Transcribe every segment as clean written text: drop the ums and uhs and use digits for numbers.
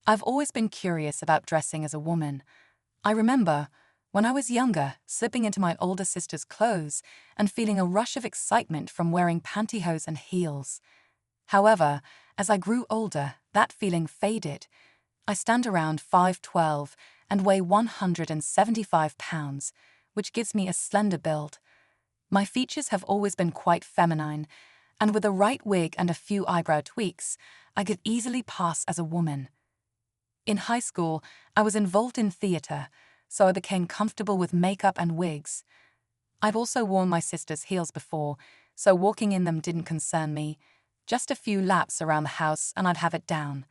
I've always been curious about dressing as a woman. I remember, when I was younger, slipping into my older sister's clothes and feeling a rush of excitement from wearing pantyhose and heels. However, as I grew older, that feeling faded. I stand around 5'12" and weigh 175 pounds, which gives me a slender build. My features have always been quite feminine, and with a right wig and a few eyebrow tweaks, I could easily pass as a woman. In high school, I was involved in theater, so I became comfortable with makeup and wigs. I'd also worn my sister's heels before, so walking in them didn't concern me. Just a few laps around the house and I'd have it down.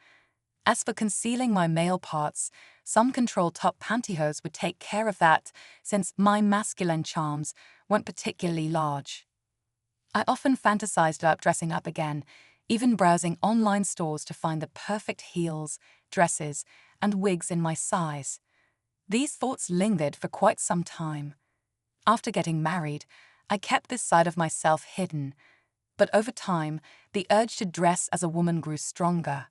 As for concealing my male parts, some control-top pantyhose would take care of that, since my masculine charms weren't particularly large. I often fantasized about dressing up again, even browsing online stores to find the perfect heels, dresses, and wigs in my size. These thoughts lingered for quite some time. After getting married, I kept this side of myself hidden, but over time, the urge to dress as a woman grew stronger.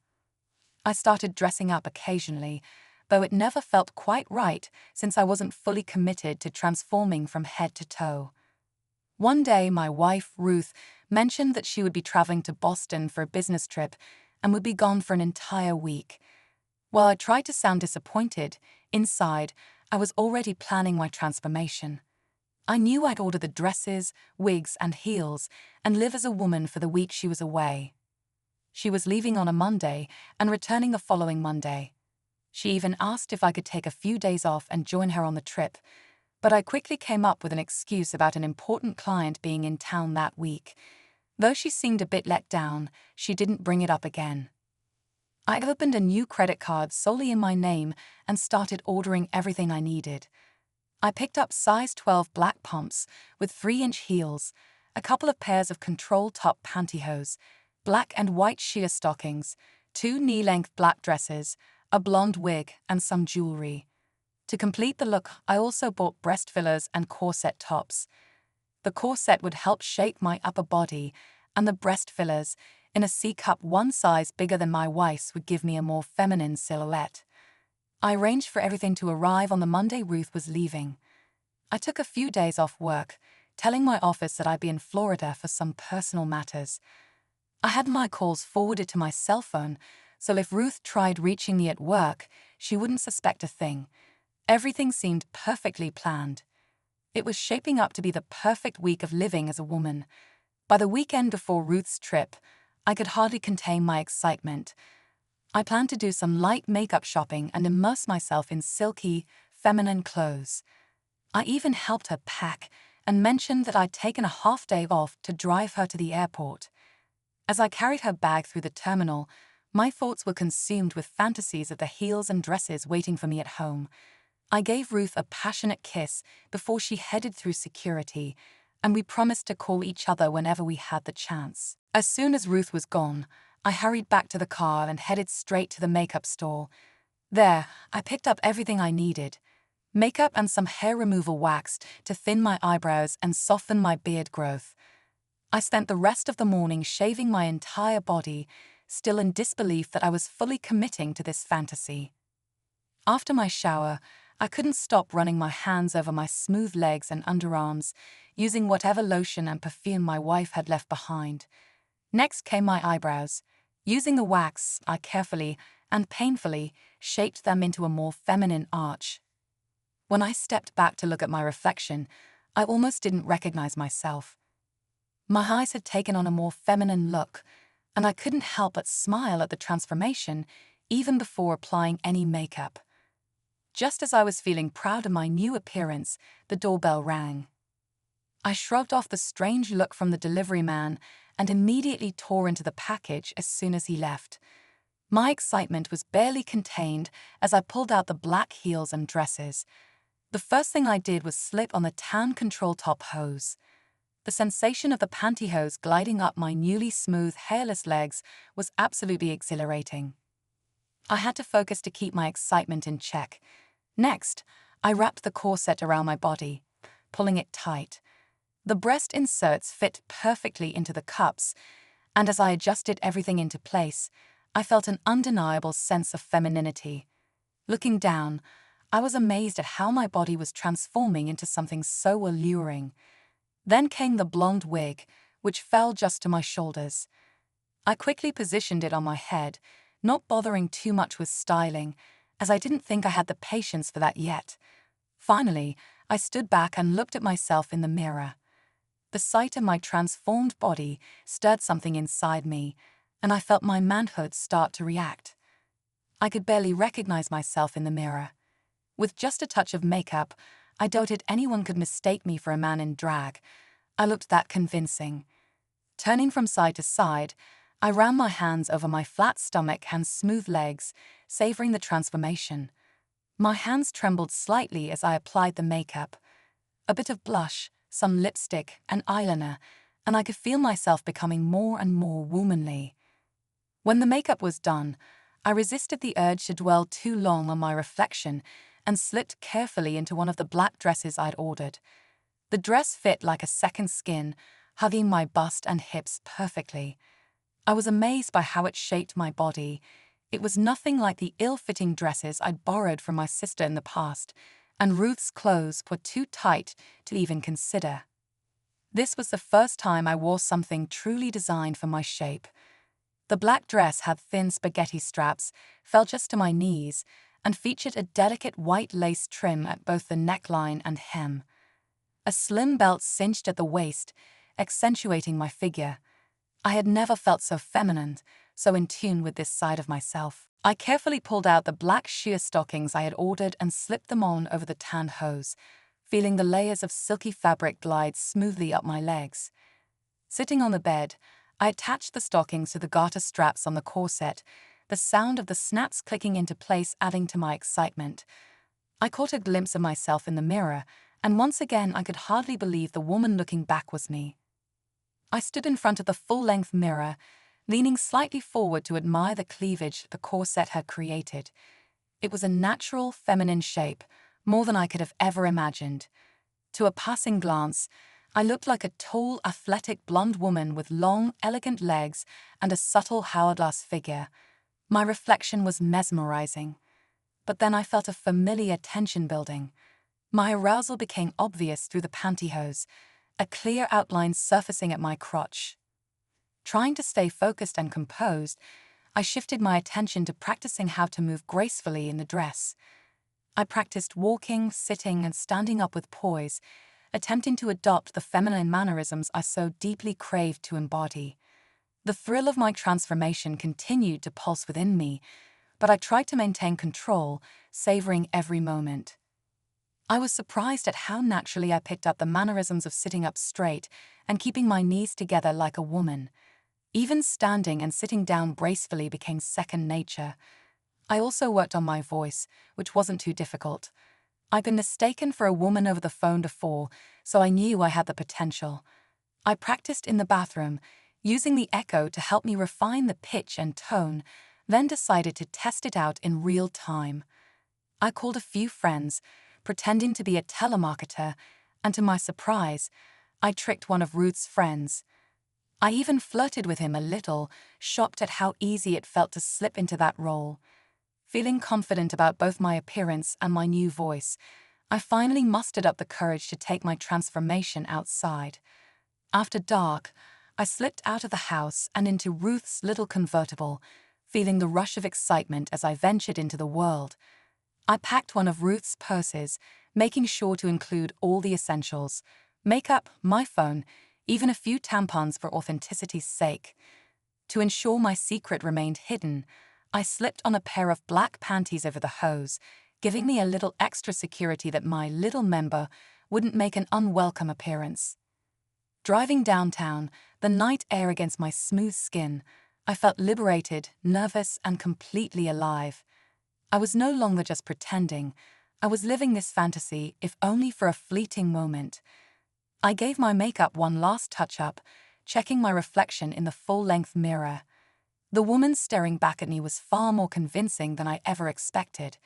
I started dressing up occasionally, though it never felt quite right since I wasn't fully committed to transforming from head to toe. One day, my wife, Ruth, mentioned that she would be traveling to Boston for a business trip and would be gone for an entire week. While I tried to sound disappointed, inside, I was already planning my transformation. I knew I'd order the dresses, wigs, and heels and live as a woman for the week she was away. She was leaving on a Monday and returning the following Monday. She even asked if I could take a few days off and join her on the trip, but I quickly came up with an excuse about an important client being in town that week. Though she seemed a bit let down, she didn't bring it up again. I opened a new credit card solely in my name and started ordering everything I needed. I picked up size 12 black pumps with 3-inch heels, a couple of pairs of control-top pantyhose, black and white sheer stockings, 2 knee-length black dresses, a blonde wig, and some jewelry. To complete the look, I also bought breast fillers and corset tops. The corset would help shape my upper body, and the breast fillers, in a C-cup one size bigger than my wife's, would give me a more feminine silhouette. I arranged for everything to arrive on the Monday Ruth was leaving. I took a few days off work, telling my office that I'd be in Florida for some personal matters. I had my calls forwarded to my cell phone, so if Ruth tried reaching me at work, she wouldn't suspect a thing. Everything seemed perfectly planned. It was shaping up to be the perfect week of living as a woman. By the weekend before Ruth's trip, I could hardly contain my excitement. I planned to do some light makeup shopping and immerse myself in silky, feminine clothes. I even helped her pack and mentioned that I'd taken a half day off to drive her to the airport. As I carried her bag through the terminal, my thoughts were consumed with fantasies of the heels and dresses waiting for me at home. I gave Ruth a passionate kiss before she headed through security, and we promised to call each other whenever we had the chance. As soon as Ruth was gone, I hurried back to the car and headed straight to the makeup store. There, I picked up everything I needed: makeup and some hair removal wax to thin my eyebrows and soften my beard growth. I spent the rest of the morning shaving my entire body, still in disbelief that I was fully committing to this fantasy. After my shower, I couldn't stop running my hands over my smooth legs and underarms, using whatever lotion and perfume my wife had left behind. Next came my eyebrows. Using the wax, I carefully and painfully shaped them into a more feminine arch. When I stepped back to look at my reflection, I almost didn't recognize myself. My eyes had taken on a more feminine look, and I couldn't help but smile at the transformation, even before applying any makeup. Just as I was feeling proud of my new appearance, the doorbell rang. I shrugged off the strange look from the delivery man and immediately tore into the package as soon as he left. My excitement was barely contained as I pulled out the black heels and dresses. The first thing I did was slip on the tan control-top hose. The sensation of the pantyhose gliding up my newly smooth, hairless legs was absolutely exhilarating. I had to focus to keep my excitement in check. Next, I wrapped the corset around my body, pulling it tight. The breast inserts fit perfectly into the cups, and as I adjusted everything into place, I felt an undeniable sense of femininity. Looking down, I was amazed at how my body was transforming into something so alluring. Then came the blonde wig, which fell just to my shoulders. I quickly positioned it on my head, not bothering too much with styling, as I didn't think I had the patience for that yet. Finally, I stood back and looked at myself in the mirror. The sight of my transformed body stirred something inside me, and I felt my manhood start to react. I could barely recognize myself in the mirror. With just a touch of makeup, I doubted anyone could mistake me for a man in drag. I looked that convincing. Turning from side to side, I ran my hands over my flat stomach and smooth legs, savoring the transformation. My hands trembled slightly as I applied the makeup. A bit of blush, some lipstick, and eyeliner, and I could feel myself becoming more and more womanly. When the makeup was done, I resisted the urge to dwell too long on my reflection and slipped carefully into one of the black dresses I'd ordered. The dress fit like a second skin, hugging my bust and hips perfectly. I was amazed by how it shaped my body. It was nothing like the ill-fitting dresses I'd borrowed from my sister in the past, and Ruth's clothes were too tight to even consider. This was the first time I wore something truly designed for my shape. The black dress had thin spaghetti straps, fell just to my knees, and featured a delicate white lace trim at both the neckline and hem. A slim belt cinched at the waist, accentuating my figure. I had never felt so feminine, so in tune with this side of myself. I carefully pulled out the black sheer stockings I had ordered and slipped them on over the tan hose, feeling the layers of silky fabric glide smoothly up my legs. Sitting on the bed, I attached the stockings to the garter straps on the corset, the sound of the snaps clicking into place adding to my excitement. I caught a glimpse of myself in the mirror, and once again I could hardly believe the woman looking back was me. I stood in front of the full-length mirror, leaning slightly forward to admire the cleavage the corset had created. It was a natural, feminine shape, more than I could have ever imagined. To a passing glance, I looked like a tall, athletic blonde woman with long, elegant legs and a subtle hourglass figure. My reflection was mesmerizing. But then I felt a familiar tension building. My arousal became obvious through the pantyhose, a clear outline surfacing at my crotch. Trying to stay focused and composed, I shifted my attention to practicing how to move gracefully in the dress. I practiced walking, sitting, and standing up with poise, attempting to adopt the feminine mannerisms I so deeply craved to embody. The thrill of my transformation continued to pulse within me, but I tried to maintain control, savoring every moment. I was surprised at how naturally I picked up the mannerisms of sitting up straight and keeping my knees together like a woman. Even standing and sitting down gracefully became second nature. I also worked on my voice, which wasn't too difficult. I'd been mistaken for a woman over the phone before, so I knew I had the potential. I practiced in the bathroom, using the echo to help me refine the pitch and tone, then decided to test it out in real time. I called a few friends, pretending to be a telemarketer, and to my surprise, I tricked one of Ruth's friends. I even flirted with him a little, shocked at how easy it felt to slip into that role. Feeling confident about both my appearance and my new voice, I finally mustered up the courage to take my transformation outside. After dark, I slipped out of the house and into Ruth's little convertible, feeling the rush of excitement as I ventured into the world. I packed one of Ruth's purses, making sure to include all the essentials: makeup, my phone, even a few tampons for authenticity's sake. To ensure my secret remained hidden, I slipped on a pair of black panties over the hose, giving me a little extra security that my little member wouldn't make an unwelcome appearance. Driving downtown, the night air against my smooth skin, I felt liberated, nervous, and completely alive. I was no longer just pretending. I was living this fantasy, if only for a fleeting moment. I gave my makeup one last touch-up, checking my reflection in the full-length mirror. The woman staring back at me was far more convincing than I ever expected.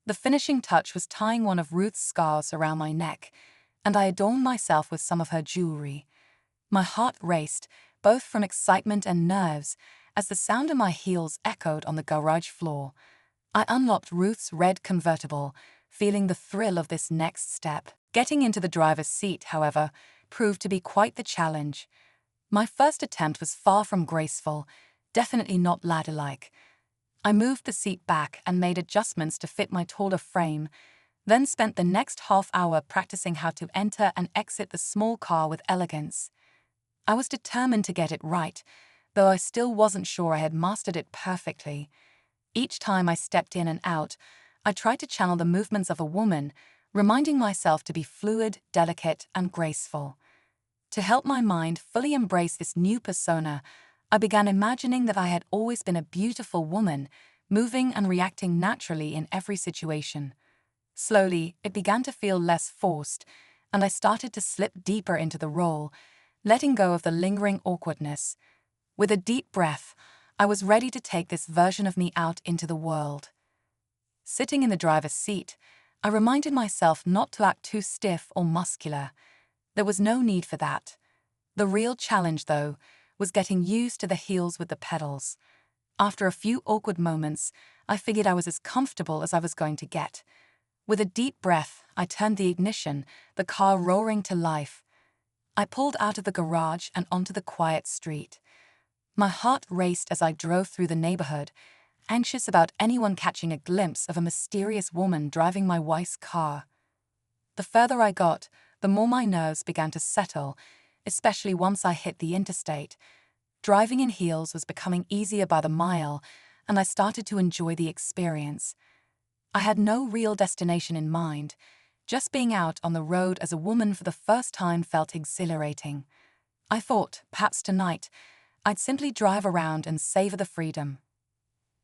The finishing touch was tying one of Ruth's scarves around my neck, and I adorned myself with some of her jewelry. My heart raced, both from excitement and nerves, as the sound of my heels echoed on the garage floor. I unlocked Ruth's red convertible, feeling the thrill of this next step. Getting into the driver's seat, however, proved to be quite the challenge. My first attempt was far from graceful, definitely not ladylike. I moved the seat back and made adjustments to fit my taller frame, then spent the next half hour practicing how to enter and exit the small car with elegance. I was determined to get it right, though I still wasn't sure I had mastered it perfectly. Each time I stepped in and out, I tried to channel the movements of a woman, reminding myself to be fluid, delicate, and graceful. To help my mind fully embrace this new persona, I began imagining that I had always been a beautiful woman, moving and reacting naturally in every situation. Slowly, it began to feel less forced, and I started to slip deeper into the role, letting go of the lingering awkwardness. With a deep breath, I was ready to take this version of me out into the world. Sitting in the driver's seat, I reminded myself not to act too stiff or muscular. There was no need for that. The real challenge, though, was getting used to the heels with the pedals. After a few awkward moments, I figured I was as comfortable as I was going to get. With a deep breath, I turned the ignition, the car roaring to life. I pulled out of the garage and onto the quiet street. My heart raced as I drove through the neighborhood, anxious about anyone catching a glimpse of a mysterious woman driving my wife's car. The further I got, the more my nerves began to settle, especially once I hit the interstate. Driving in heels was becoming easier by the mile, and I started to enjoy the experience. I had no real destination in mind. Just being out on the road as a woman for the first time felt exhilarating. I thought, perhaps tonight, I'd simply drive around and savor the freedom.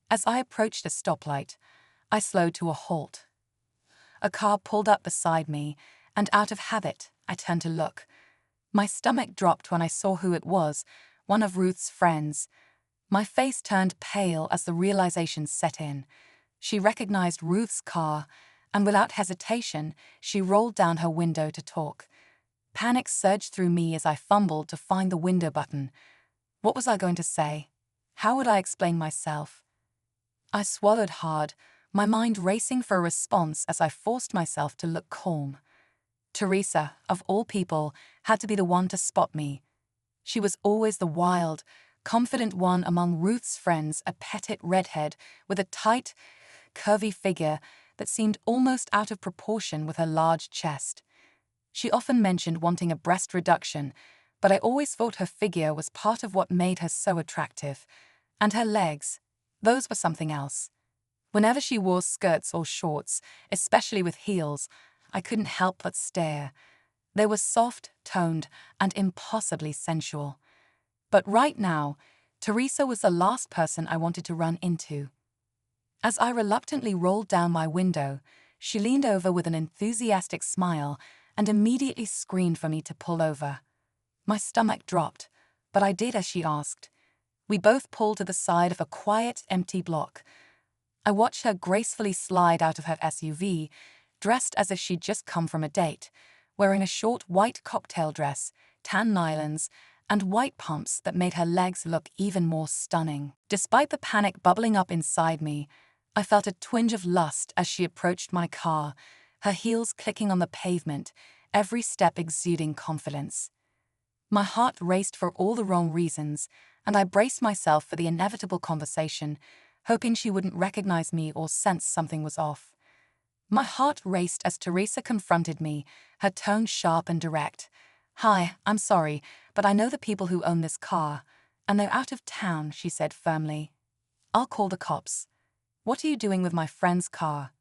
As I approached a stoplight, I slowed to a halt. A car pulled up beside me, and out of habit, I turned to look. My stomach dropped when I saw who it was, one of Ruth's friends. My face turned pale as the realization set in. She recognized Ruth's car, and without hesitation, she rolled down her window to talk. Panic surged through me as I fumbled to find the window button. What was I going to say? How would I explain myself? I swallowed hard, my mind racing for a response as I forced myself to look calm. Teresa, of all people, had to be the one to spot me. She was always the wild, confident one among Ruth's friends, a petite redhead with a tight, curvy figure that seemed almost out of proportion with her large chest. She often mentioned wanting a breast reduction, but I always thought her figure was part of what made her so attractive. And her legs, those were something else. Whenever she wore skirts or shorts, especially with heels, I couldn't help but stare. They were soft, toned, and impossibly sensual. But right now, Teresa was the last person I wanted to run into. As I reluctantly rolled down my window, she leaned over with an enthusiastic smile and immediately screamed for me to pull over. My stomach dropped, but I did as she asked. We both pulled to the side of a quiet, empty block. I watched her gracefully slide out of her SUV, dressed as if she'd just come from a date, wearing a short white cocktail dress, tan nylons, and white pumps that made her legs look even more stunning. Despite the panic bubbling up inside me, I felt a twinge of lust as she approached my car, her heels clicking on the pavement, every step exuding confidence. My heart raced for all the wrong reasons, and I braced myself for the inevitable conversation, hoping she wouldn't recognize me or sense something was off. My heart raced as Teresa confronted me, her tone sharp and direct. "Hi, I'm sorry, but I know the people who own this car, and they're out of town," she said firmly. "I'll call the cops. What are you doing with my friend's car?"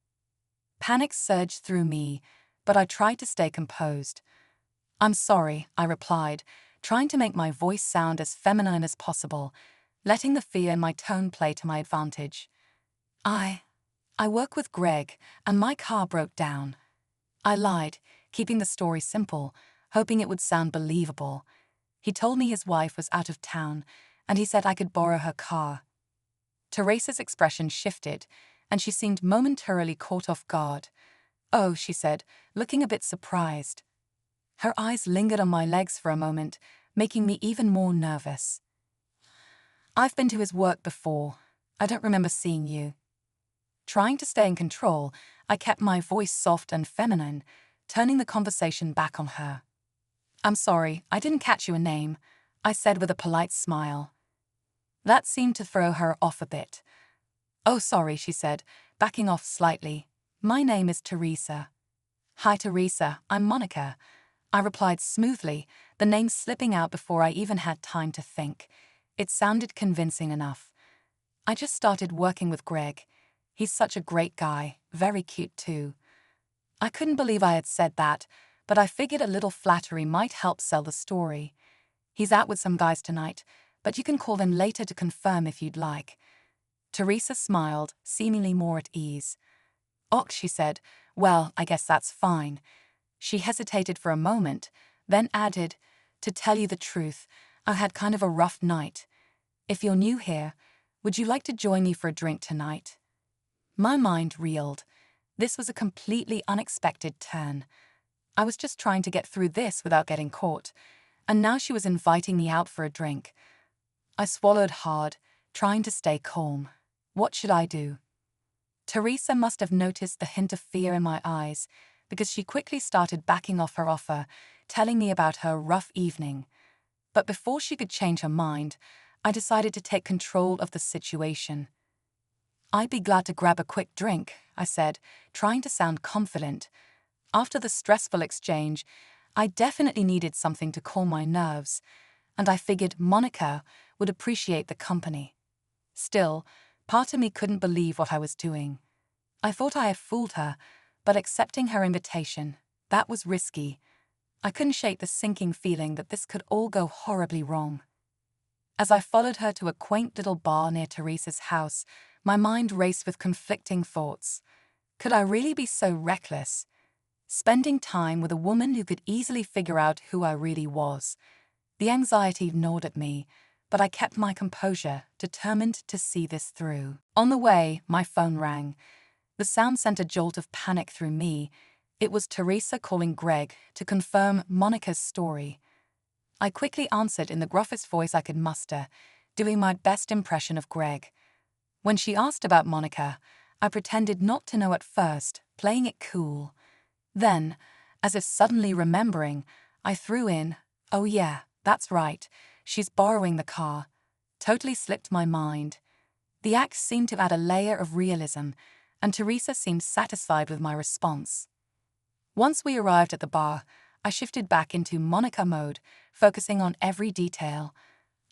Panic surged through me, but I tried to stay composed. "I'm sorry," I replied, trying to make my voice sound as feminine as possible, letting the fear in my tone play to my advantage. I work with Greg, and my car broke down." I lied, keeping the story simple, hoping it would sound believable. He told me his wife was out of town, and he said I could borrow her car. Teresa's expression shifted, and she seemed momentarily caught off guard. "Oh," she said, looking a bit surprised. Her eyes lingered on my legs for a moment, making me even more nervous. I've been to his work before. I don't remember seeing you. Trying to stay in control, I kept my voice soft and feminine, turning the conversation back on her. I'm sorry, I didn't catch your name, I said with a polite smile. That seemed to throw her off a bit. Oh, sorry, she said, backing off slightly. My name is Teresa. Hi, Teresa, I'm Monica, I replied smoothly, the name slipping out before I even had time to think. It sounded convincing enough. I just started working with Greg. He's such a great guy, very cute too. I couldn't believe I had said that, but I figured a little flattery might help sell the story. He's out with some guys tonight, but you can call them later to confirm if you'd like. Teresa smiled, seemingly more at ease. Och, she said, well, I guess that's fine. She hesitated for a moment, then added, to tell you the truth, I had kind of a rough night. If you're new here, would you like to join me for a drink tonight? My mind reeled. This was a completely unexpected turn. I was just trying to get through this without getting caught, and now she was inviting me out for a drink. I swallowed hard, trying to stay calm. What should I do? Teresa must have noticed the hint of fear in my eyes, because she quickly started backing off her offer, telling me about her rough evening. But before she could change her mind, I decided to take control of the situation. I'd be glad to grab a quick drink, I said, trying to sound confident. After the stressful exchange, I definitely needed something to calm my nerves, and I figured Monica would appreciate the company. Still, part of me couldn't believe what I was doing. I thought I had fooled her, but accepting her invitation, that was risky. I couldn't shake the sinking feeling that this could all go horribly wrong. As I followed her to a quaint little bar near Teresa's house, my mind raced with conflicting thoughts. Could I really be so reckless? Spending time with a woman who could easily figure out who I really was. The anxiety gnawed at me, but I kept my composure, determined to see this through. On the way, my phone rang. The sound sent a jolt of panic through me. It was Teresa calling Greg to confirm Monica's story. I quickly answered in the gruffest voice I could muster, doing my best impression of Greg. When she asked about Monica, I pretended not to know at first, playing it cool. Then, as if suddenly remembering, I threw in, oh yeah, that's right, she's borrowing the car. Totally slipped my mind. The act seemed to add a layer of realism, and Teresa seemed satisfied with my response. Once we arrived at the bar, I shifted back into Monica mode, focusing on every detail.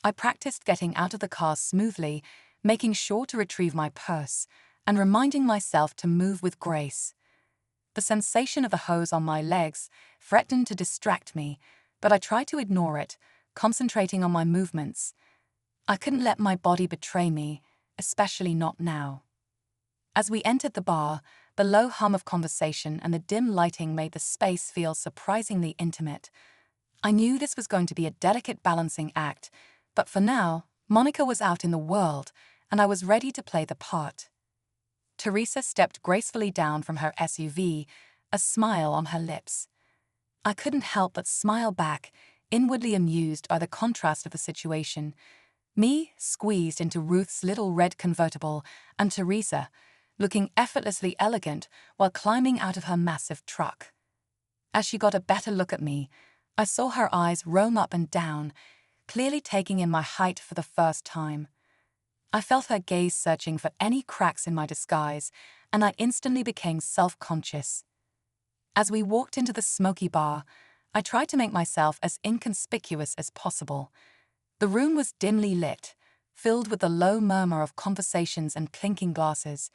I practiced getting out of the car smoothly, making sure to retrieve my purse, and reminding myself to move with grace. The sensation of the hose on my legs threatened to distract me, but I tried to ignore it, concentrating on my movements. I couldn't let my body betray me, especially not now. As we entered the bar, the low hum of conversation and the dim lighting made the space feel surprisingly intimate. I knew this was going to be a delicate balancing act, but for now, Monica was out in the world, and I was ready to play the part. Teresa stepped gracefully down from her SUV, a smile on her lips. I couldn't help but smile back, inwardly amused by the contrast of the situation. Me squeezed into Ruth's little red convertible, and Teresa looking effortlessly elegant while climbing out of her massive truck. As she got a better look at me, I saw her eyes roam up and down, clearly taking in my height for the first time. I felt her gaze searching for any cracks in my disguise, and I instantly became self-conscious. As we walked into the smoky bar, I tried to make myself as inconspicuous as possible. The room was dimly lit, filled with the low murmur of conversations and clinking glasses.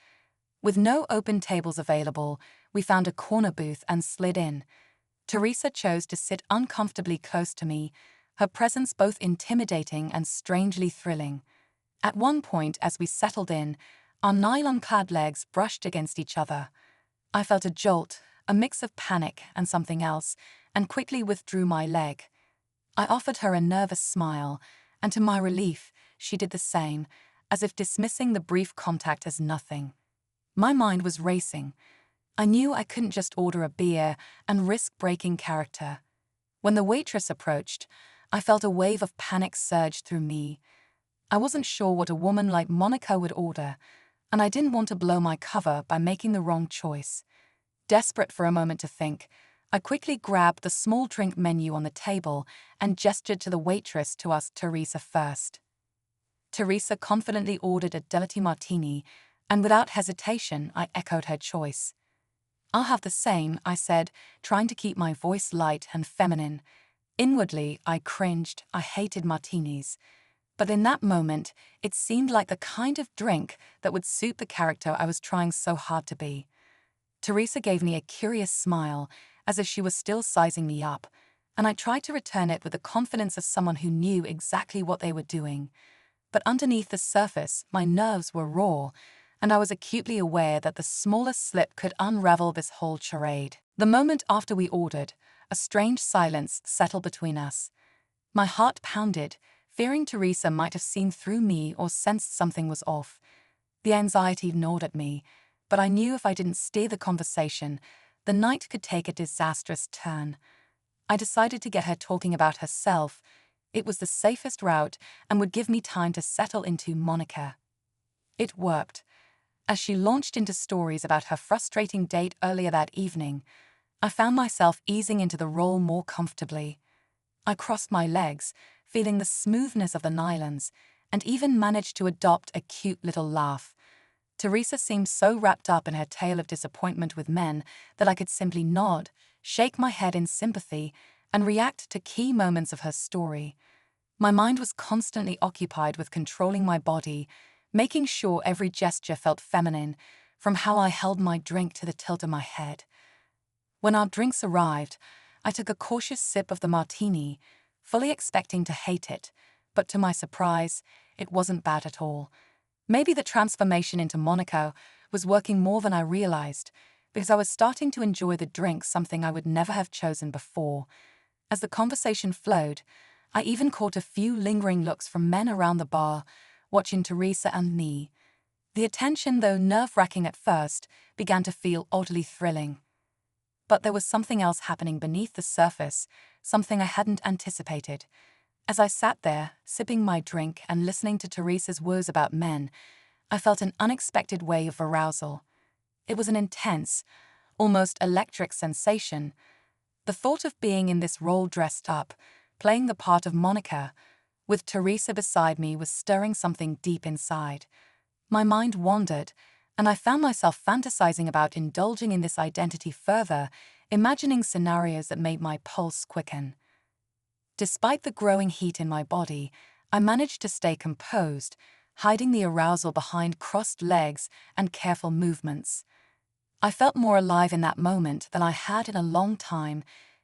With no open tables available, we found a corner booth and slid in. Teresa chose to sit uncomfortably close to me, her presence both intimidating and strangely thrilling. At one point, as we settled in, our nylon-clad legs brushed against each other. I felt a jolt, a mix of panic and something else, and quickly withdrew my leg. I offered her a nervous smile, and to my relief, she did the same, as if dismissing the brief contact as nothing. My mind was racing. I knew I couldn't just order a beer and risk breaking character. When the waitress approached, I felt a wave of panic surge through me. I wasn't sure what a woman like Monica would order, and I didn't want to blow my cover by making the wrong choice. Desperate for a moment to think, I quickly grabbed the small drink menu on the table and gestured to the waitress to ask Teresa first. Teresa confidently ordered a dirty martini, and without hesitation, I echoed her choice. "I'll have the same," I said, trying to keep my voice light and feminine. Inwardly, I cringed. I hated martinis. But in that moment, it seemed like the kind of drink that would suit the character I was trying so hard to be. Teresa gave me a curious smile, as if she was still sizing me up, and I tried to return it with the confidence of someone who knew exactly what they were doing. But underneath the surface, my nerves were raw, and I was acutely aware that the smallest slip could unravel this whole charade. The moment after we ordered, a strange silence settled between us. My heart pounded, fearing Teresa might have seen through me or sensed something was off. The anxiety gnawed at me, but I knew if I didn't steer the conversation, the night could take a disastrous turn. I decided to get her talking about herself. It was the safest route and would give me time to settle into Monica. It worked. As she launched into stories about her frustrating date earlier that evening, I found myself easing into the role more comfortably. I crossed my legs, feeling the smoothness of the nylons, and even managed to adopt a cute little laugh. Teresa seemed so wrapped up in her tale of disappointment with men that I could simply nod, shake my head in sympathy, and react to key moments of her story. My mind was constantly occupied with controlling my body, making sure every gesture felt feminine, from how I held my drink to the tilt of my head. When our drinks arrived, I took a cautious sip of the martini, fully expecting to hate it, but to my surprise, it wasn't bad at all. Maybe the transformation into Monica was working more than I realized, because I was starting to enjoy the drink, something I would never have chosen before. As the conversation flowed, I even caught a few lingering looks from men around the bar, watching Teresa and me. The attention, though nerve-wracking at first, began to feel oddly thrilling. But there was something else happening beneath the surface, something I hadn't anticipated. As I sat there, sipping my drink and listening to Teresa's woes about men, I felt an unexpected wave of arousal. It was an intense, almost electric sensation. The thought of being in this role dressed up, playing the part of Monica, with Teresa beside me was stirring something deep inside. My mind wandered, and I found myself fantasizing about indulging in this identity further, imagining scenarios that made my pulse quicken. Despite the growing heat in my body, I managed to stay composed, hiding the arousal behind crossed legs and careful movements. I felt more alive in that moment than I had in a long time,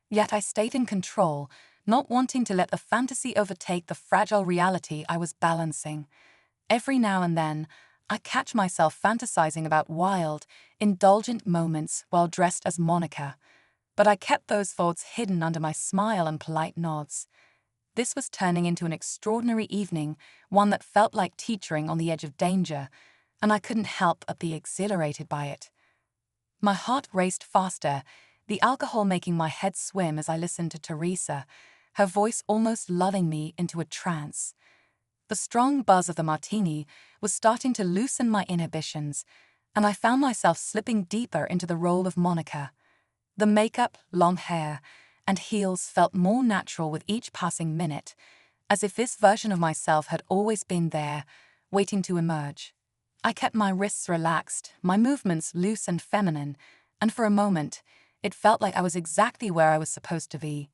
yet I stayed in control, not wanting to let the fantasy overtake the fragile reality I was balancing. Every now and then, I catch myself fantasizing about wild, indulgent moments while dressed as Monica, but I kept those thoughts hidden under my smile and polite nods. This was turning into an extraordinary evening, one that felt like teetering on the edge of danger, and I couldn't help but be exhilarated by it. My heart raced faster, the alcohol making my head swim as I listened to Teresa, her voice almost lulling me into a trance. The strong buzz of the martini was starting to loosen my inhibitions, and I found myself slipping deeper into the role of Monica. The makeup, long hair, and heels felt more natural with each passing minute, as if this version of myself had always been there, waiting to emerge. I kept my wrists relaxed, my movements loose and feminine, and for a moment, it felt like I was exactly where I was supposed to be.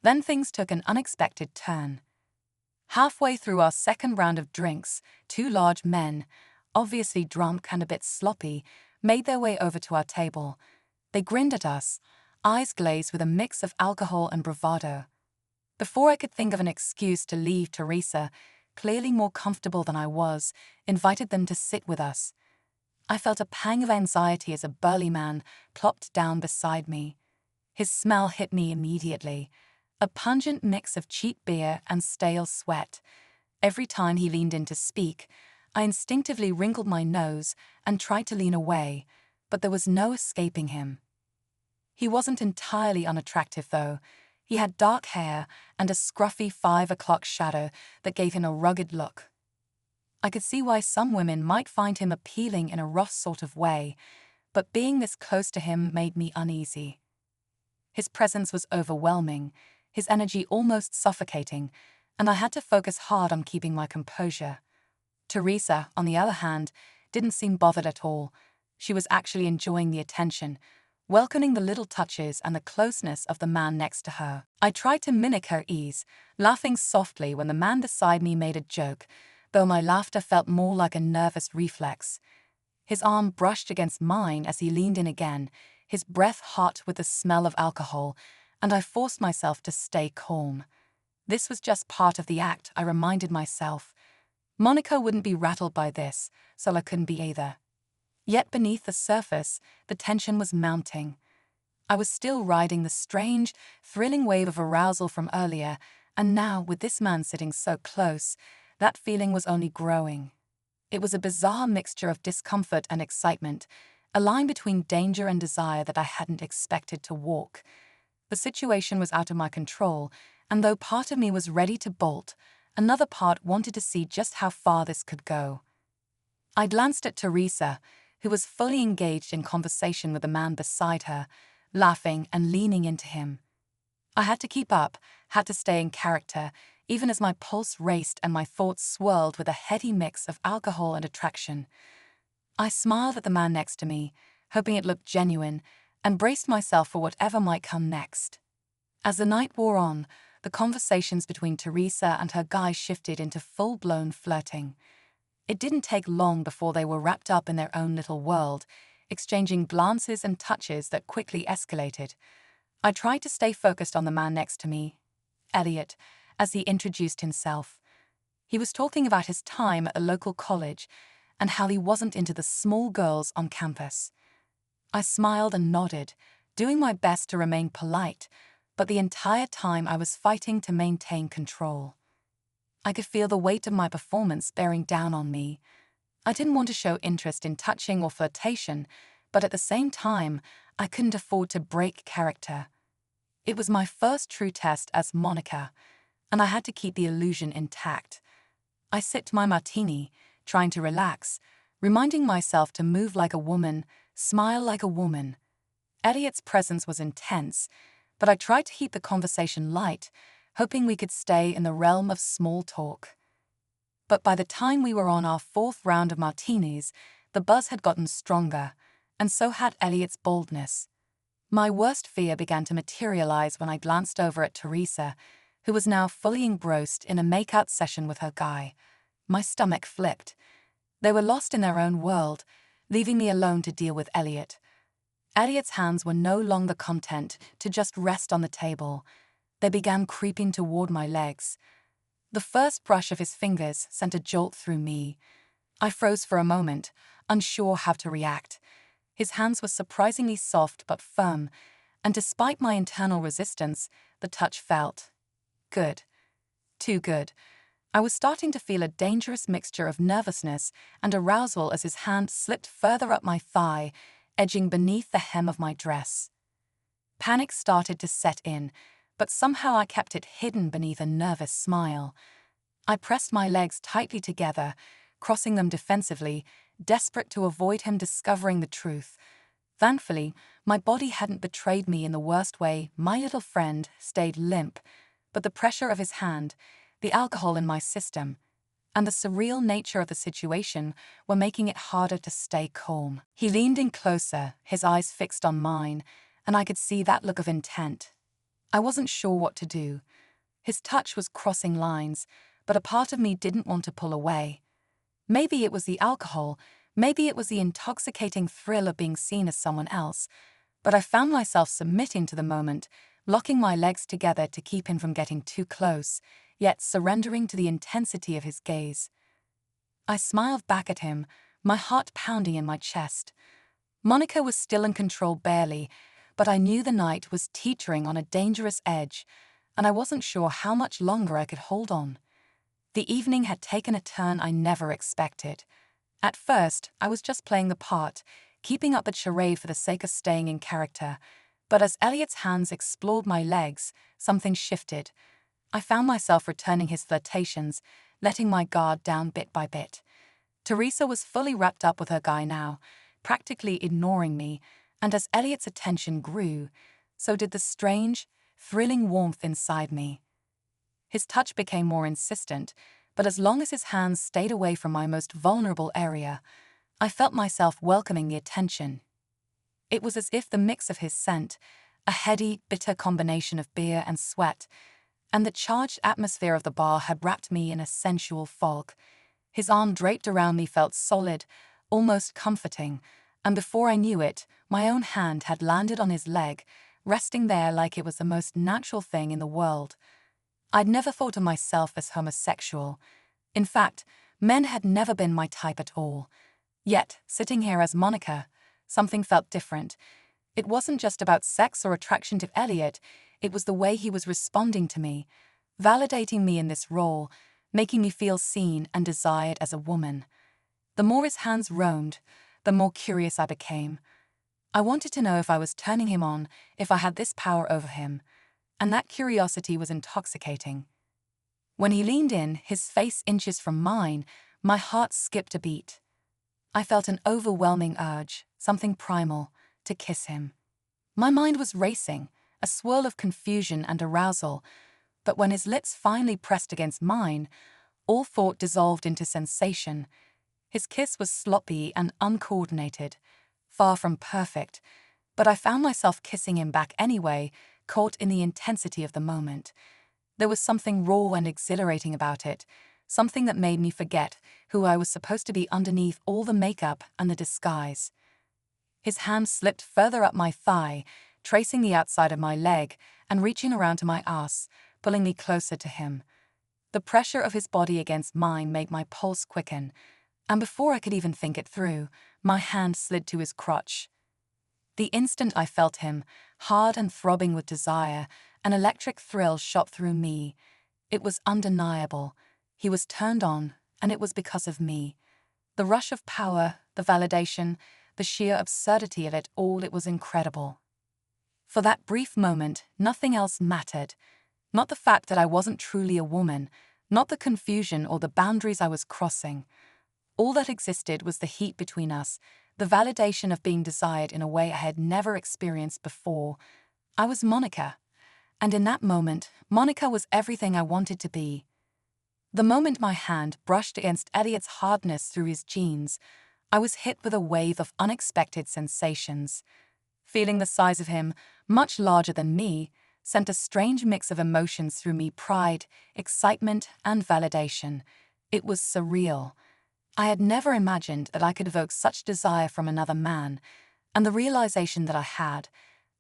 Then things took an unexpected turn. Halfway through our second round of drinks, two large men, obviously drunk and a bit sloppy, made their way over to our table. They grinned at us, eyes glazed with a mix of alcohol and bravado. Before I could think of an excuse to leave, Teresa, clearly more comfortable than I was, invited them to sit with us. I felt a pang of anxiety as a burly man plopped down beside me. His smell hit me immediately, a pungent mix of cheap beer and stale sweat. Every time he leaned in to speak, I instinctively wrinkled my nose and tried to lean away, but there was no escaping him. He wasn't entirely unattractive, though. He had dark hair and a scruffy 5 o'clock shadow that gave him a rugged look. I could see why some women might find him appealing in a rough sort of way, but being this close to him made me uneasy. His presence was overwhelming, his energy almost suffocating, and I had to focus hard on keeping my composure. Teresa, on the other hand, didn't seem bothered at all. She was actually enjoying the attention, welcoming the little touches and the closeness of the man next to her. I tried to mimic her ease, laughing softly when the man beside me made a joke, though my laughter felt more like a nervous reflex. His arm brushed against mine as he leaned in again, his breath hot with the smell of alcohol, and I forced myself to stay calm. This was just part of the act, I reminded myself. Monica wouldn't be rattled by this, so I couldn't be either. Yet beneath the surface, the tension was mounting. I was still riding the strange, thrilling wave of arousal from earlier, and now, with this man sitting so close, that feeling was only growing. It was a bizarre mixture of discomfort and excitement, a line between danger and desire that I hadn't expected to walk. The situation was out of my control, and though part of me was ready to bolt, another part wanted to see just how far this could go. I glanced at Teresa, who was fully engaged in conversation with the man beside her, laughing and leaning into him. I had to keep up, had to stay in character, even as my pulse raced and my thoughts swirled with a heady mix of alcohol and attraction. I smiled at the man next to me, hoping it looked genuine, and braced myself for whatever might come next. As the night wore on, the conversations between Teresa and her guy shifted into full-blown flirting. It didn't take long before they were wrapped up in their own little world, exchanging glances and touches that quickly escalated. I tried to stay focused on the man next to me, Elliot, as he introduced himself. He was talking about his time at a local college and how he wasn't into the small girls on campus. I smiled and nodded, doing my best to remain polite, but the entire time I was fighting to maintain control. I could feel the weight of my performance bearing down on me. I didn't want to show interest in touching or flirtation, but at the same time, I couldn't afford to break character. It was my first true test as Monica, and I had to keep the illusion intact. I sipped my martini, trying to relax, reminding myself to move like a woman, smile like a woman. Elliot's presence was intense, but I tried to keep the conversation light, hoping we could stay in the realm of small talk. But by the time we were on our fourth round of martinis, the buzz had gotten stronger, and so had Elliot's boldness. My worst fear began to materialize when I glanced over at Teresa, who was now fully engrossed in a make-out session with her guy. My stomach flipped. They were lost in their own world, leaving me alone to deal with Elliot. Elliot's hands were no longer content to just rest on the table. They began creeping toward my legs. The first brush of his fingers sent a jolt through me. I froze for a moment, unsure how to react. His hands were surprisingly soft but firm, and despite my internal resistance, the touch felt good. Too good. I was starting to feel a dangerous mixture of nervousness and arousal as his hand slipped further up my thigh, edging beneath the hem of my dress. Panic started to set in, but somehow I kept it hidden beneath a nervous smile. I pressed my legs tightly together, crossing them defensively, desperate to avoid him discovering the truth. Thankfully, my body hadn't betrayed me in the worst way. My little friend stayed limp, but the pressure of his hand, the alcohol in my system, and the surreal nature of the situation were making it harder to stay calm. He leaned in closer, his eyes fixed on mine, and I could see that look of intent. I wasn't sure what to do. His touch was crossing lines, but a part of me didn't want to pull away. Maybe it was the alcohol, maybe it was the intoxicating thrill of being seen as someone else, but I found myself submitting to the moment, locking my legs together to keep him from getting too close, yet surrendering to the intensity of his gaze. I smiled back at him, my heart pounding in my chest. Monica was still in control barely, but I knew the night was teetering on a dangerous edge, and I wasn't sure how much longer I could hold on. The evening had taken a turn I never expected. At first, I was just playing the part, keeping up the charade for the sake of staying in character, but as Elliot's hands explored my legs, something shifted. I found myself returning his flirtations, letting my guard down bit by bit. Teresa was fully wrapped up with her guy now, practically ignoring me, and as Elliot's attention grew, so did the strange, thrilling warmth inside me. His touch became more insistent, but as long as his hands stayed away from my most vulnerable area, I felt myself welcoming the attention. It was as if the mix of his scent, a heady, bitter combination of beer and sweat, and the charged atmosphere of the bar had wrapped me in a sensual fog. His arm draped around me felt solid, almost comforting, and before I knew it, my own hand had landed on his leg, resting there like it was the most natural thing in the world. I'd never thought of myself as homosexual. In fact, men had never been my type at all. Yet, sitting here as Monica, something felt different. It wasn't just about sex or attraction to Elliot, it was the way he was responding to me, validating me in this role, making me feel seen and desired as a woman. The more his hands roamed, the more curious I became. I wanted to know if I was turning him on, if I had this power over him, and that curiosity was intoxicating. When he leaned in, his face inches from mine, my heart skipped a beat. I felt an overwhelming urge, something primal, to kiss him. My mind was racing, a swirl of confusion and arousal, but when his lips finally pressed against mine, all thought dissolved into sensation. His kiss was sloppy and uncoordinated, far from perfect, but I found myself kissing him back anyway, caught in the intensity of the moment. There was something raw and exhilarating about it, something that made me forget who I was supposed to be underneath all the makeup and the disguise. His hand slipped further up my thigh, tracing the outside of my leg and reaching around to my ass, pulling me closer to him. The pressure of his body against mine made my pulse quicken, and before I could even think it through, my hand slid to his crotch. The instant I felt him, hard and throbbing with desire, an electric thrill shot through me. It was undeniable. He was turned on, and it was because of me. The rush of power, the validation, the sheer absurdity of it all, it was incredible. For that brief moment, nothing else mattered. Not the fact that I wasn't truly a woman, not the confusion or the boundaries I was crossing. All that existed was the heat between us, the validation of being desired in a way I had never experienced before. I was Monica, and in that moment, Monica was everything I wanted to be. The moment my hand brushed against Elliot's hardness through his jeans, I was hit with a wave of unexpected sensations. Feeling the size of him, much larger than me, sent a strange mix of emotions through me: pride, excitement, and validation. It was surreal. I had never imagined that I could evoke such desire from another man, and the realization that I had,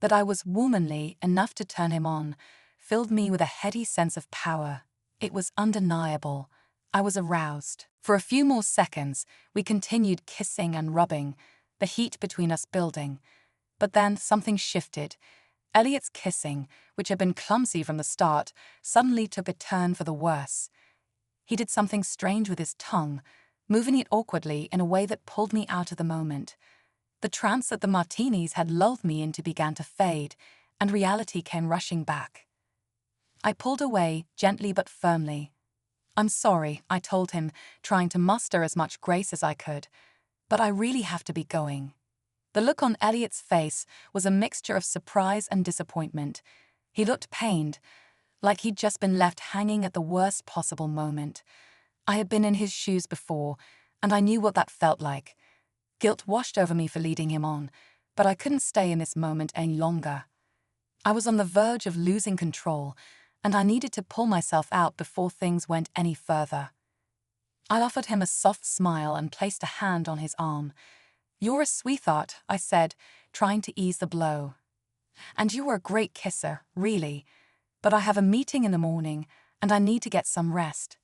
that I was womanly enough to turn him on, filled me with a heady sense of power. It was undeniable. I was aroused. For a few more seconds, we continued kissing and rubbing, the heat between us building. But then something shifted. Elliot's kissing, which had been clumsy from the start, suddenly took a turn for the worse. He did something strange with his tongue, moving it awkwardly in a way that pulled me out of the moment. The trance that the martinis had lulled me into began to fade, and reality came rushing back. I pulled away, gently but firmly. "I'm sorry," I told him, trying to muster as much grace as I could, "but I really have to be going." The look on Elliot's face was a mixture of surprise and disappointment. He looked pained, like he'd just been left hanging at the worst possible moment. I had been in his shoes before, and I knew what that felt like. Guilt washed over me for leading him on, but I couldn't stay in this moment any longer. I was on the verge of losing control, and I needed to pull myself out before things went any further. I offered him a soft smile and placed a hand on his arm. "You're a sweetheart," I said, trying to ease the blow. "And you were a great kisser, really. But I have a meeting in the morning, and I need to get some rest."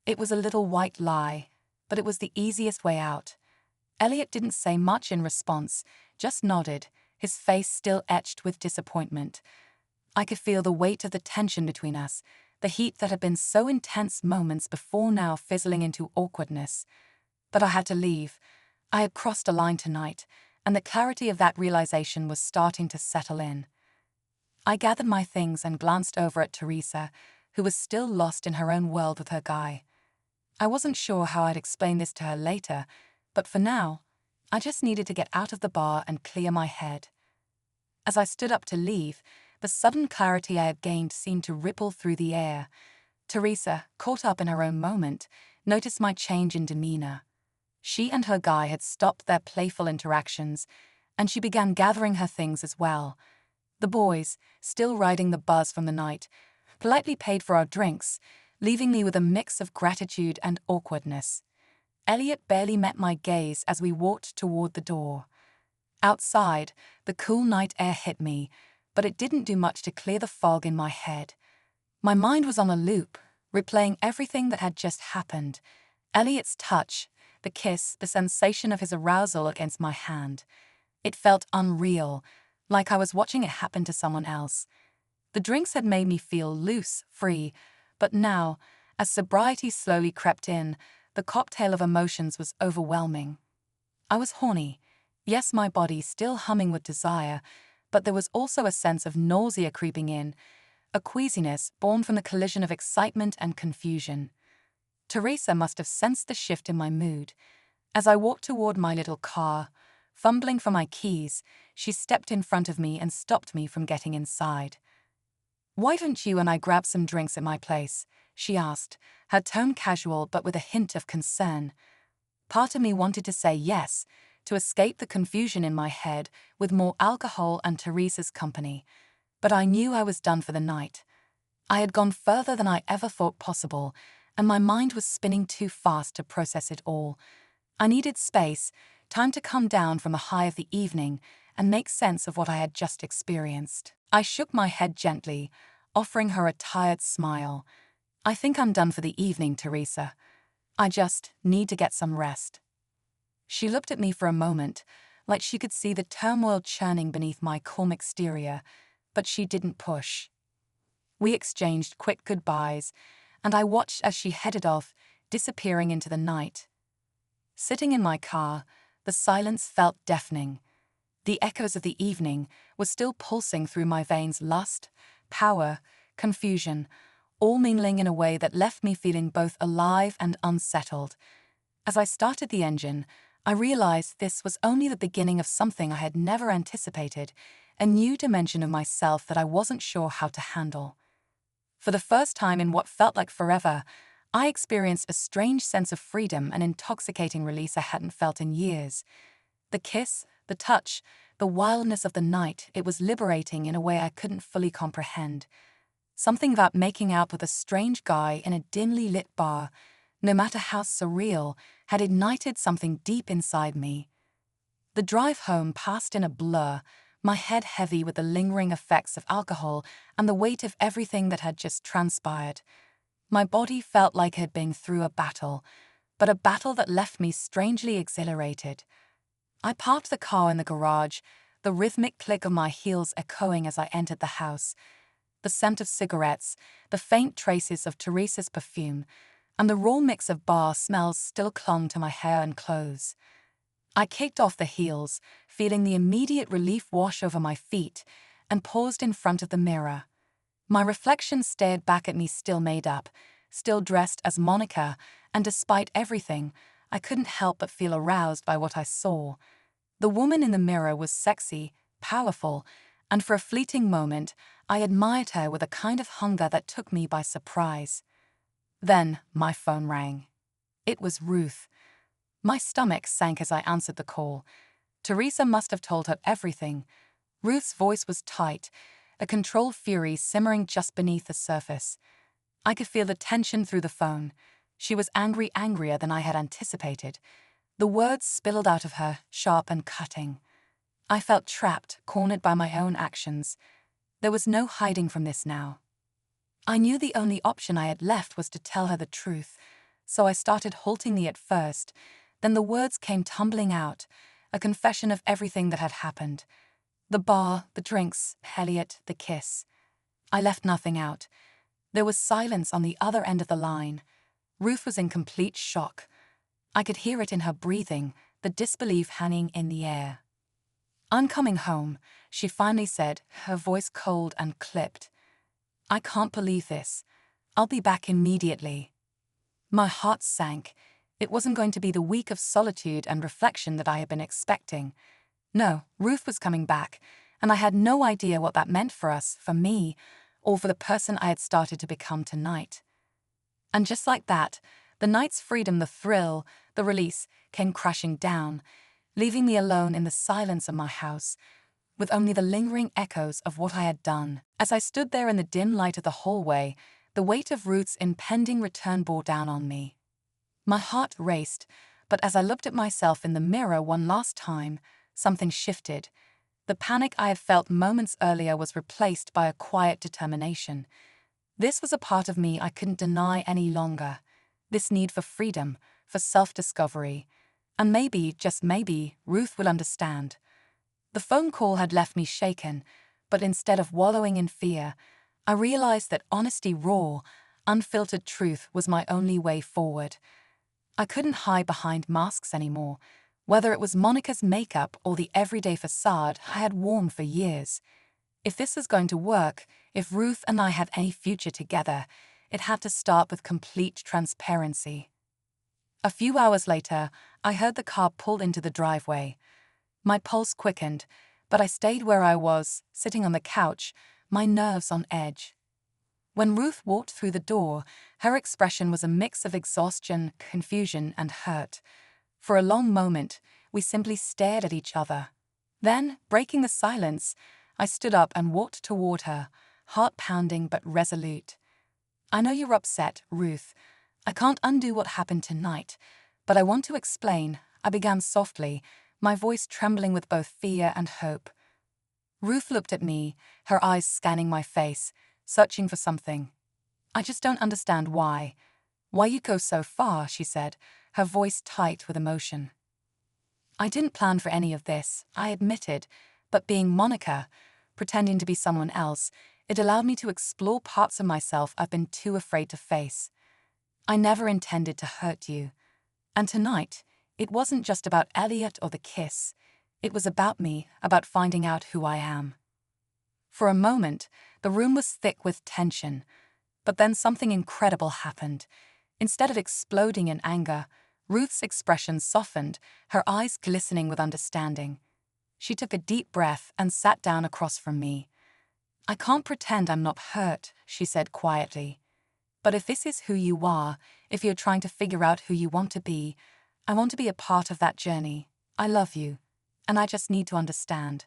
It was a little white lie, but it was the easiest way out. Elliot didn't say much in response, just nodded, his face still etched with disappointment. I could feel the weight of the tension between us, the heat that had been so intense moments before now fizzling into awkwardness. But I had to leave. I had crossed a line tonight, and the clarity of that realization was starting to settle in. I gathered my things and glanced over at Teresa, who was still lost in her own world with her guy. I wasn't sure how I'd explain this to her later, but for now, I just needed to get out of the bar and clear my head. As I stood up to leave, the sudden clarity I had gained seemed to ripple through the air. Teresa, caught up in her own moment, noticed my change in demeanor. She and her guy had stopped their playful interactions, and she began gathering her things as well. The boys, still riding the buzz from the night, politely paid for our drinks, leaving me with a mix of gratitude and awkwardness. Elliot barely met my gaze as we walked toward the door. Outside, the cool night air hit me, but it didn't do much to clear the fog in my head. My mind was on a loop, replaying everything that had just happened. Elliot's touch, the kiss, the sensation of his arousal against my hand. It felt unreal, like I was watching it happen to someone else. The drinks had made me feel loose, free, but now, as sobriety slowly crept in, the cocktail of emotions was overwhelming. I was horny. Yes, my body still humming with desire, but there was also a sense of nausea creeping in, a queasiness born from the collision of excitement and confusion. Teresa must have sensed the shift in my mood. As I walked toward my little car, fumbling for my keys, she stepped in front of me and stopped me from getting inside. "Why don't you and I grab some drinks at my place?" she asked, her tone casual but with a hint of concern. Part of me wanted to say yes, to escape the confusion in my head with more alcohol and Teresa's company, but I knew I was done for the night. I had gone further than I ever thought possible, and my mind was spinning too fast to process it all. I needed space, time to come down from the high of the evening and make sense of what I had just experienced. I shook my head gently, offering her a tired smile. "I think I'm done for the evening, Teresa. I just need to get some rest." She looked at me for a moment, like she could see the turmoil churning beneath my calm exterior, but she didn't push. We exchanged quick goodbyes, and I watched as she headed off, disappearing into the night. Sitting in my car, the silence felt deafening. The echoes of the evening were still pulsing through my veins: lust, power, confusion, all mingling in a way that left me feeling both alive and unsettled. As I started the engine, I realized this was only the beginning of something I had never anticipated, a new dimension of myself that I wasn't sure how to handle. For the first time in what felt like forever, I experienced a strange sense of freedom and intoxicating release I hadn't felt in years. The kiss, the touch, the wildness of the night, it was liberating in a way I couldn't fully comprehend. Something about making out with a strange guy in a dimly lit bar, no matter how surreal, had ignited something deep inside me. The drive home passed in a blur, my head heavy with the lingering effects of alcohol and the weight of everything that had just transpired. My body felt like it had been through a battle, but a battle that left me strangely exhilarated. I parked the car in the garage, the rhythmic click of my heels echoing as I entered the house. The scent of cigarettes, the faint traces of Teresa's perfume, and the raw mix of bar smells still clung to my hair and clothes. I kicked off the heels, feeling the immediate relief wash over my feet, and paused in front of the mirror. My reflection stared back at me, still made up, still dressed as Monica, and despite everything, I couldn't help but feel aroused by what I saw. The woman in the mirror was sexy, powerful, and for a fleeting moment, I admired her with a kind of hunger that took me by surprise. Then my phone rang. It was Ruth. My stomach sank as I answered the call. Teresa must have told her everything. Ruth's voice was tight, a controlled fury simmering just beneath the surface. I could feel the tension through the phone. She was angry, angrier than I had anticipated. The words spilled out of her, sharp and cutting. I felt trapped, cornered by my own actions. There was no hiding from this now. I knew the only option I had left was to tell her the truth, so I started haltingly at first. Then the words came tumbling out, a confession of everything that had happened. The bar, the drinks, Elliot, the kiss. I left nothing out. There was silence on the other end of the line. Ruth was in complete shock. I could hear it in her breathing, the disbelief hanging in the air. "I'm coming home," she finally said, her voice cold and clipped. "I can't believe this. I'll be back immediately." My heart sank. It wasn't going to be the week of solitude and reflection that I had been expecting. No, Ruth was coming back, and I had no idea what that meant for us, for me, or for the person I had started to become tonight. And just like that, the night's freedom, the thrill, the release, came crashing down, leaving me alone in the silence of my house, with only the lingering echoes of what I had done. As I stood there in the dim light of the hallway, the weight of Ruth's impending return bore down on me. My heart raced, but as I looked at myself in the mirror one last time, something shifted. The panic I had felt moments earlier was replaced by a quiet determination. This was a part of me I couldn't deny any longer. This need for freedom, for self-discovery. And maybe, just maybe, Ruth will understand. The phone call had left me shaken, but instead of wallowing in fear, I realized that honesty, raw, unfiltered truth was my only way forward. I couldn't hide behind masks anymore, whether it was Monica's makeup or the everyday facade I had worn for years. If this was going to work, if Ruth and I had any future together, it had to start with complete transparency. A few hours later, I heard the car pull into the driveway. My pulse quickened, but I stayed where I was, sitting on the couch, my nerves on edge. When Ruth walked through the door, her expression was a mix of exhaustion, confusion, and hurt. For a long moment, we simply stared at each other. Then, breaking the silence, I stood up and walked toward her, heart pounding but resolute. "I know you're upset, Ruth. I can't undo what happened tonight, but I want to explain," I began softly, my voice trembling with both fear and hope. Ruth looked at me, her eyes scanning my face, searching for something. "I just don't understand why. Why you'd go so far," she said, her voice tight with emotion. "I didn't plan for any of this," I admitted, but being Monica, pretending to be someone else, it allowed me to explore parts of myself I've been too afraid to face. "I never intended to hurt you. And tonight, it wasn't just about Elliot or the kiss. It was about me, about finding out who I am." For a moment, the room was thick with tension, but then something incredible happened. Instead of exploding in anger, Ruth's expression softened, her eyes glistening with understanding. She took a deep breath and sat down across from me. "I can't pretend I'm not hurt," she said quietly. "But if this is who you are, if you're trying to figure out who you want to be, I want to be a part of that journey. I love you, and I just need to understand."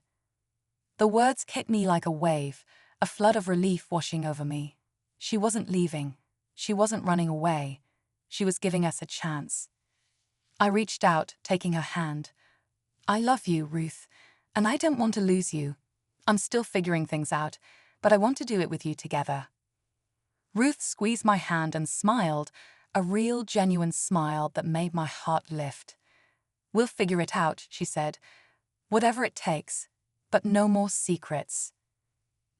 The words hit me like a wave, a flood of relief washing over me. She wasn't leaving. She wasn't running away. She was giving us a chance. I reached out, taking her hand. "I love you, Ruth, and I don't want to lose you. I'm still figuring things out, but I want to do it with you together." Ruth squeezed my hand and smiled, a real, genuine smile that made my heart lift. "We'll figure it out," she said. "Whatever it takes, but no more secrets."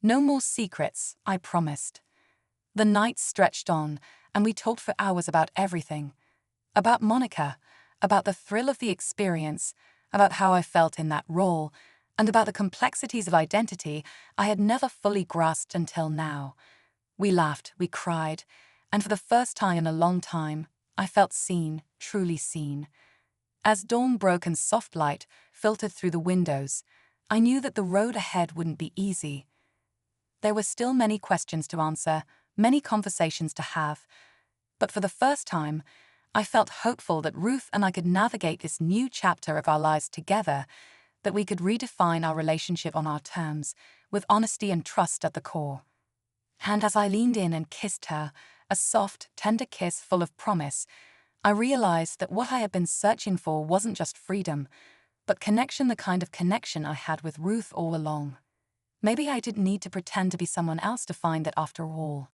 "No more secrets," I promised. The night stretched on, and we talked for hours about everything. About Monica, about the thrill of the experience, about how I felt in that role, and about the complexities of identity I had never fully grasped until now. We laughed, we cried, and for the first time in a long time, I felt seen, truly seen. As dawn broke and soft light filtered through the windows, I knew that the road ahead wouldn't be easy. There were still many questions to answer, many conversations to have, but for the first time, I felt hopeful that Ruth and I could navigate this new chapter of our lives together, that we could redefine our relationship on our terms, with honesty and trust at the core. And as I leaned in and kissed her, a soft, tender kiss full of promise, I realized that what I had been searching for wasn't just freedom, but connection, the kind of connection I had with Ruth all along. Maybe I didn't need to pretend to be someone else to find it after all.